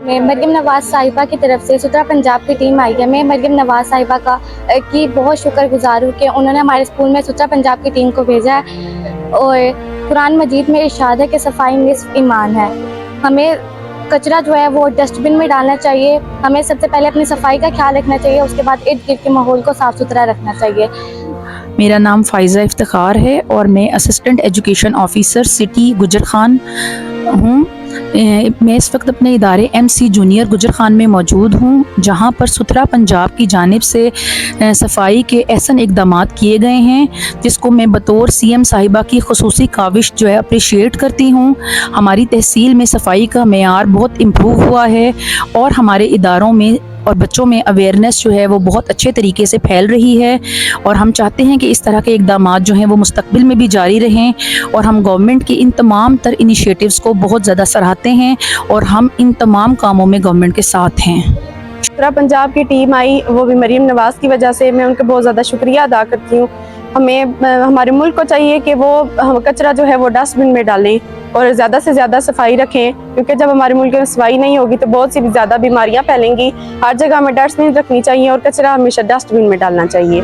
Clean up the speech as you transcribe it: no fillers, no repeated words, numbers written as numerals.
میں مریم نواز صاحبہ کی طرف سے سترہ پنجاب کی ٹیم آئی ہے. میں مریم نواز صاحبہ کی بہت شکر گزار ہوں کہ انہوں نے ہمارے اسکول میں سترہ پنجاب کی ٹیم کو بھیجا ہے. اور قرآن مجید میں ارشاد ہے کہ صفائی نصف ایمان ہے. ہمیں کچرا جو ہے وہ ڈسٹ بن میں ڈالنا چاہیے. ہمیں سب سے پہلے اپنی صفائی کا خیال رکھنا چاہیے, اس کے بعد ارد گرد کے ماحول کو صاف ستھرا رکھنا چاہیے. میرا نام فائزہ افتخار ہے اور میں اسسٹنٹ ایجوکیشن آفیسر سٹی گجر خان ہوں. میں اس وقت اپنے ادارے ایم سی جونیئر گجر خان میں موجود ہوں, جہاں پر سترہ پنجاب کی جانب سے صفائی کے احسن اقدامات کیے گئے ہیں, جس کو میں بطور سی ایم صاحبہ کی خصوصی کاوش جو ہے اپریشیٹ کرتی ہوں. ہماری تحصیل میں صفائی کا معیار بہت امپروو ہوا ہے اور ہمارے اداروں میں اور بچوں میں اویئرنیس جو ہے وہ بہت اچھے طریقے سے پھیل رہی ہے, اور ہم چاہتے ہیں کہ اس طرح کے اقدامات جو ہیں وہ مستقبل میں بھی جاری رہیں, اور ہم گورنمنٹ کے ان تمام تر انیشیٹوز کو بہت زیادہ سراہتے ہیں اور ہم ان تمام کاموں میں گورنمنٹ کے ساتھ ہیں. سترہ پنجاب کی ٹیم آئی, وہ بھی مریم نواز کی وجہ سے. میں ان کا بہت زیادہ شکریہ ادا کرتی ہوں. ہمارے ملک کو چاہیے کہ وہ کچرا جو ہے وہ ڈسٹ بن میں ڈالیں اور زیادہ سے زیادہ صفائی رکھیں, کیونکہ جب ہمارے ملک میں صفائی نہیں ہوگی تو بہت سی زیادہ بیماریاں پھیلیں گی. ہر جگہ ہمیں ڈسٹ بن رکھنی چاہیے اور کچرا ہمیشہ ڈسٹ بن میں ڈالنا چاہیے.